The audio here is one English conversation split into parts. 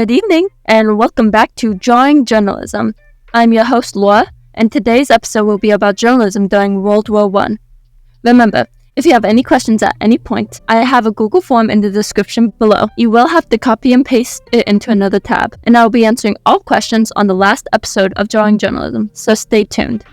Good evening, and welcome back to Drawing Journalism. I'm your host, Laura, and today's episode will be about journalism during World War I. Remember, if you have any questions at any point, I have a Google form in the description below. You will have to copy and paste it into another tab, and I will be answering all questions on the last episode of Drawing Journalism, so stay tuned.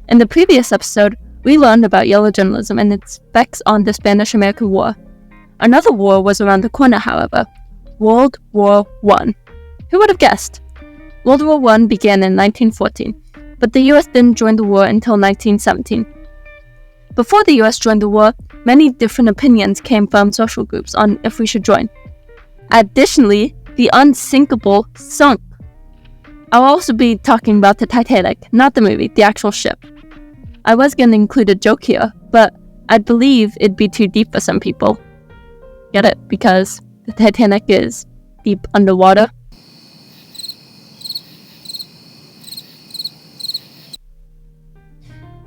In the previous episode, we learned about yellow journalism and its effects on the Spanish-American War. Another war was around the corner, however. World War I. Who would have guessed? World War I began in 1914, but the US didn't join the war until 1917. Before the US joined the war, many different opinions came from social groups on if we should join. Additionally, the unsinkable sunk. I'll also be talking about the Titanic, not the movie, the actual ship. I was going to include a joke here, but I believe it'd be too deep for some people. Get it? Because the Titanic is deep underwater.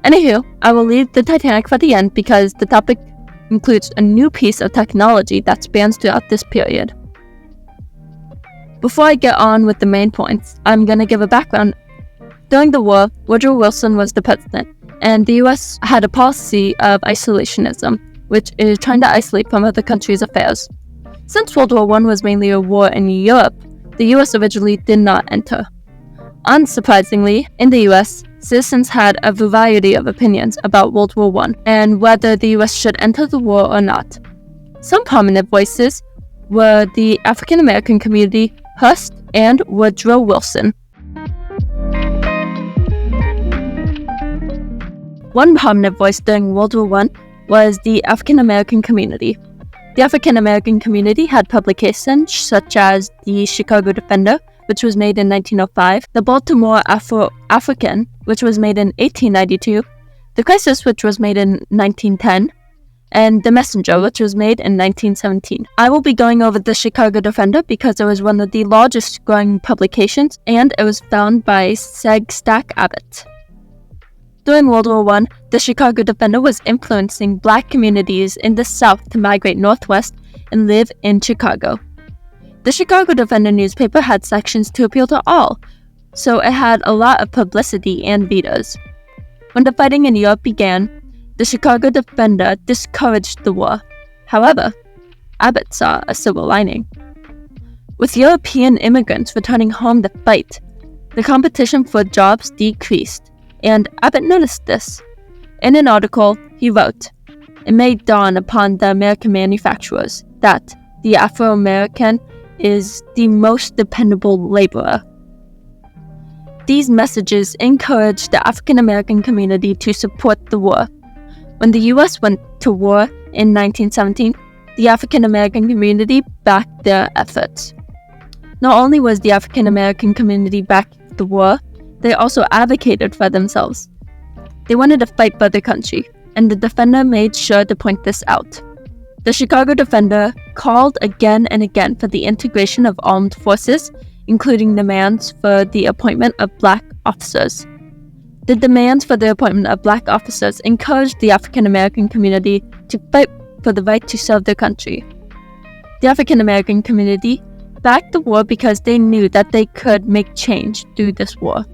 Anywho, I will leave the Titanic for the end because the topic includes a new piece of technology that spans throughout this period. Before I get on with the main points, I'm going to give a background. During the war, Woodrow Wilson was the president, and the US had a policy of isolationism, which is trying to isolate from other countries' affairs. Since World War I was mainly a war in Europe, the US originally did not enter. Unsurprisingly, in the US, citizens had a variety of opinions about World War I and whether the US should enter the war or not. Some prominent voices were the African American community, Hearst, and Woodrow Wilson. One prominent voice during World War I was the African American community. The African American community had publications such as the Chicago Defender, which was made in 1905, the Baltimore Afro-African, which was made in 1892, the Crisis, which was made in 1910, and the Messenger, which was made in 1917. I will be going over the Chicago Defender because it was one of the largest growing publications, and it was founded by Stack Abbott. During World War I, the Chicago Defender was influencing Black communities in the South to migrate northwest and live in Chicago. The Chicago Defender newspaper had sections to appeal to all, so it had a lot of publicity and vetoes. When the fighting in Europe began, the Chicago Defender discouraged the war. However, Abbott saw a silver lining. With European immigrants returning home to fight, the competition for jobs decreased, and Abbott noticed this. In an article, he wrote, "It may dawn upon the American manufacturers that the Afro-American is the most dependable laborer." These messages encouraged the African American community to support the war. When the US went to war in 1917, the African American community backed their efforts. Not only was the African American community backing the war, they also advocated for themselves. They wanted to fight for their country, and the Defender made sure to point this out. The Chicago Defender called again and again for the integration of armed forces, including demands for the appointment of Black officers. The demands for the appointment of Black officers encouraged the African American community to fight for the right to serve their country. The African American community backed the war because they knew that they could make change through this war.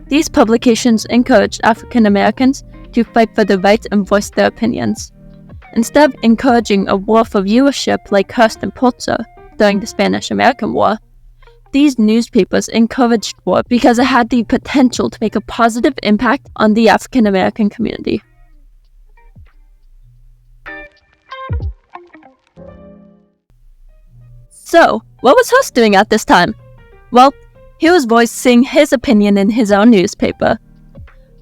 These publications encouraged African Americans to fight for their rights and voice their opinions. Instead of encouraging a war for viewership like Hearst and Pulitzer during the Spanish-American War, these newspapers encouraged war because it had the potential to make a positive impact on the African American community. So, what was Hearst doing at this time? Well, he was voicing his opinion in his own newspaper.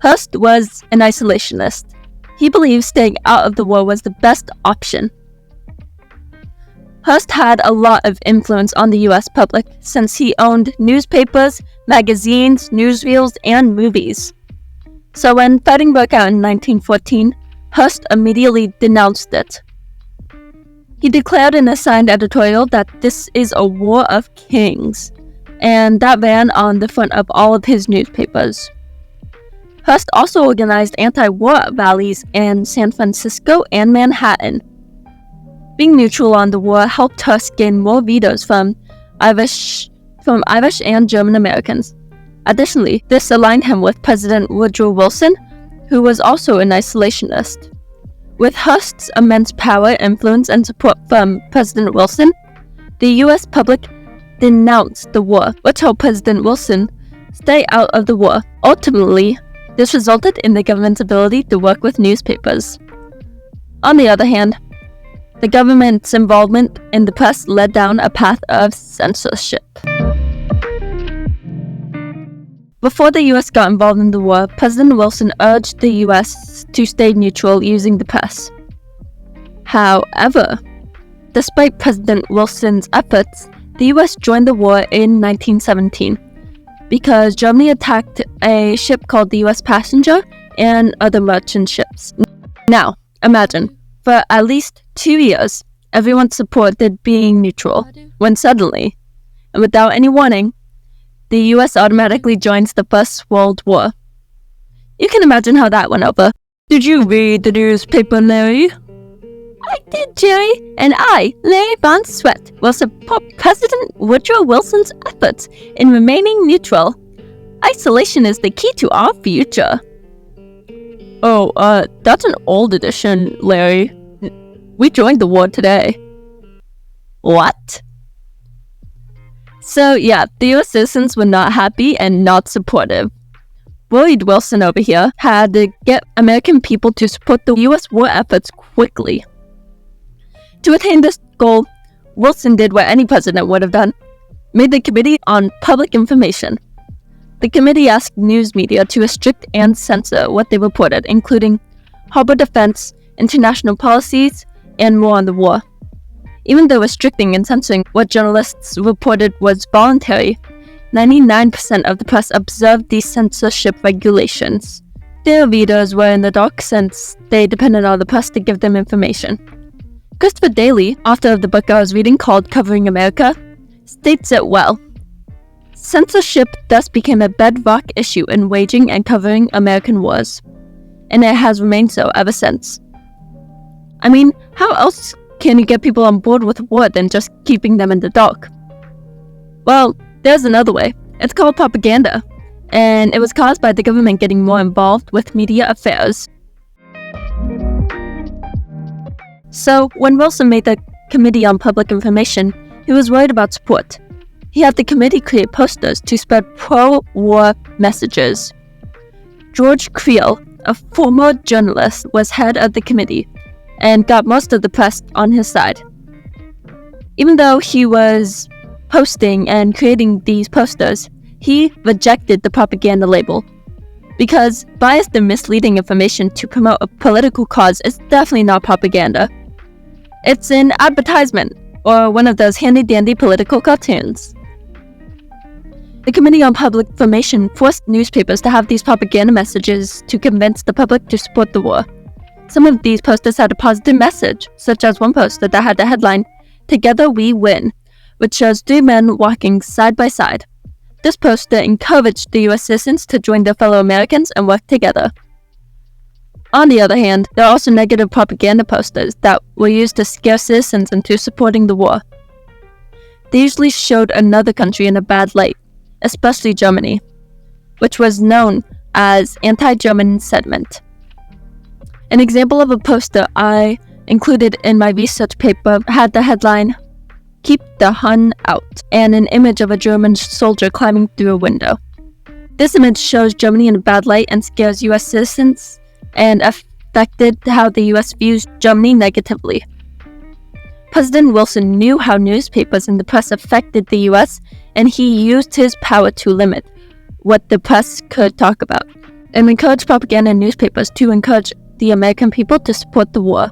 Hearst was an isolationist. He believed staying out of the war was the best option. Hearst had a lot of influence on the US public since he owned newspapers, magazines, newsreels, and movies. So when fighting broke out in 1914, Hearst immediately denounced it. He declared in a signed editorial that this is a war of kings, and that ran on the front of all of his newspapers. Hearst also organized anti-war rallies in San Francisco and Manhattan. Being neutral on the war helped Hearst gain more vetoes from Irish and German Americans. Additionally, this aligned him with President Woodrow Wilson, who was also an isolationist. With Hearst's immense power, influence, and support from President Wilson, the U.S. public denounced the war, which helped President Wilson stay out of the war. Ultimately, this resulted in the government's ability to work with newspapers. On the other hand, the government's involvement in the press led down a path of censorship. Before the US got involved in the war, President Wilson urged the US to stay neutral using the press. However, despite President Wilson's efforts, the US joined the war in 1917 because Germany attacked a ship called the US Passenger and other merchant ships. Now, imagine, for at least 2 years, everyone supported being neutral, when suddenly, and without any warning, the US automatically joins the First World War. You can imagine how that went over. Did you read the newspaper, Larry? I did, Jerry, and I, Larry Von Sweat, will support President Woodrow Wilson's efforts in remaining neutral. Isolation is the key to our future. Oh, that's an old edition, Larry. We joined the war today. What? So yeah, the US citizens were not happy and not supportive. Worried Wilson over here had to get American people to support the US war efforts quickly. To attain this goal, Wilson did what any president would have done, made the Committee on Public Information. The committee asked news media to restrict and censor what they reported, including harbor defense, international policies, and more on the war. Even though restricting and censoring what journalists reported was voluntary, 99% of the press observed these censorship regulations. Their readers were in the dark since they depended on the press to give them information. Christopher Daly, author of the book I was reading called Covering America, states it well. Censorship thus became a bedrock issue in waging and covering American wars, and it has remained so ever since. I mean, how else can you get people on board with war than just keeping them in the dark? Well, there's another way. It's called propaganda, and it was caused by the government getting more involved with media affairs. So, when Wilson made the Committee on Public Information, he was worried about support. He had the committee create posters to spread pro-war messages. George Creel, a former journalist, was head of the committee and got most of the press on his side. Even though he was posting and creating these posters, he rejected the propaganda label, because biased and misleading information to promote a political cause is definitely not propaganda. It's an advertisement, or one of those handy-dandy political cartoons. The Committee on Public Information forced newspapers to have these propaganda messages to convince the public to support the war. Some of these posters had a positive message, such as one poster that had the headline, "Together We Win," which shows 3 men walking side by side. This poster encouraged the US citizens to join their fellow Americans and work together. On the other hand, there are also negative propaganda posters that were used to scare citizens into supporting the war. They usually showed another country in a bad light, especially Germany, which was known as anti-German sentiment. An example of a poster I included in my research paper had the headline, "Keep the Hun Out," and an image of a German soldier climbing through a window. This image shows Germany in a bad light and scares US citizens, and affected how the US views Germany negatively. President Wilson knew how newspapers and the press affected the US, and he used his power to limit what the press could talk about, and encouraged propaganda in newspapers to encourage the American people to support the war.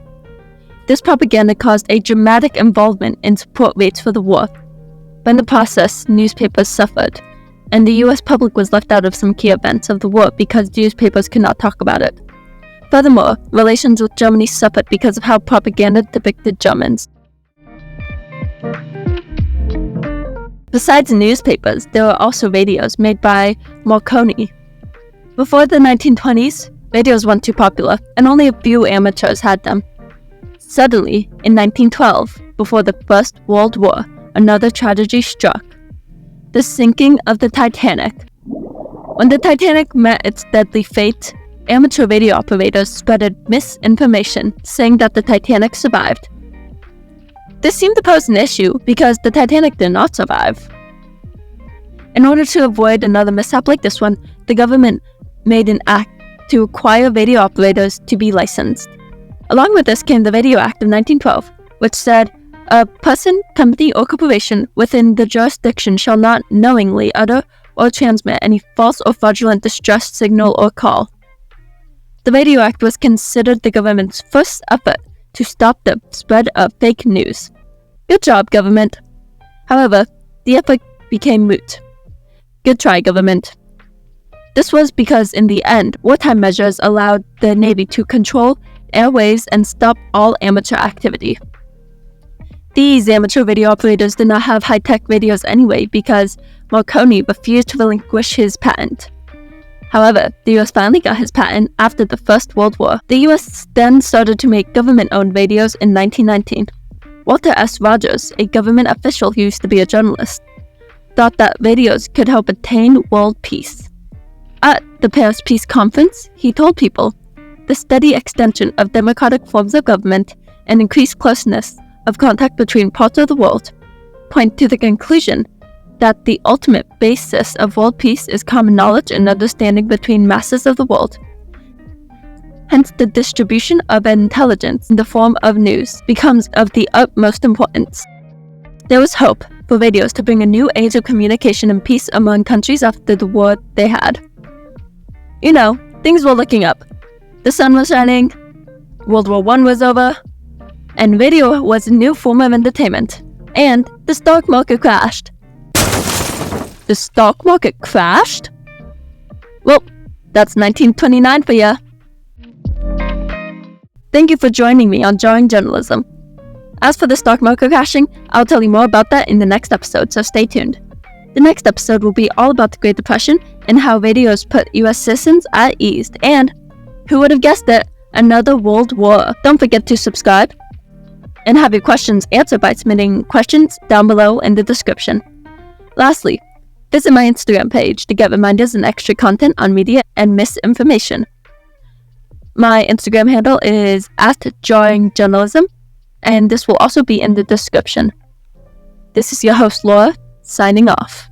This propaganda caused a dramatic involvement in support rates for the war, but in the process, newspapers suffered, and the US public was left out of some key events of the war because newspapers could not talk about it. Furthermore, relations with Germany suffered because of how propaganda depicted Germans. Besides newspapers, there were also radios made by Marconi. Before the 1920s, radios weren't too popular, and only a few amateurs had them. Suddenly, in 1912, before the First World War, another tragedy struck: the sinking of the Titanic. When the Titanic met its deadly fate, amateur radio operators spreaded misinformation saying that the Titanic survived. This seemed to pose an issue because the Titanic did not survive. In order to avoid another mishap like this one, the government made an act to require radio operators to be licensed. Along with this came the Radio Act of 1912, which said, "A person, company, or corporation within the jurisdiction shall not knowingly utter or transmit any false or fraudulent distress signal or call." The Radio Act was considered the government's first effort to stop the spread of fake news. Good job, government. However, the effort became moot. Good try, government. This was because in the end, wartime measures allowed the Navy to control airwaves and stop all amateur activity. These amateur radio operators did not have high-tech radios anyway because Marconi refused to relinquish his patent. However, the US finally got his patent after the First World War. The US then started to make government-owned radios in 1919. Walter S. Rogers, a government official who used to be a journalist, thought that radios could help attain world peace. At the Paris Peace Conference, he told people, "The steady extension of democratic forms of government and increased closeness of contact between parts of the world point to the conclusion that the ultimate basis of world peace is common knowledge and understanding between masses of the world. Hence, the distribution of intelligence in the form of news becomes of the utmost importance." There was hope for radios to bring a new age of communication and peace among countries after the war they had. You know, things were looking up. The sun was shining, World War I was over, and radio was a new form of entertainment, and the stock market crashed. The stock market crashed? Well, that's 1929 for ya. Thank you for joining me on Jarring Journalism. As for the stock market crashing, I'll tell you more about that in the next episode, so stay tuned. The next episode will be all about the Great Depression and how radios put US citizens at ease, and, who would have guessed it, another world war. Don't forget to subscribe and have your questions answered by submitting questions down below in the description. Lastly, visit my Instagram page to get reminders and extra content on media and misinformation. My Instagram handle is @jarringjournalism, and this will also be in the description. This is your host, Laura, signing off.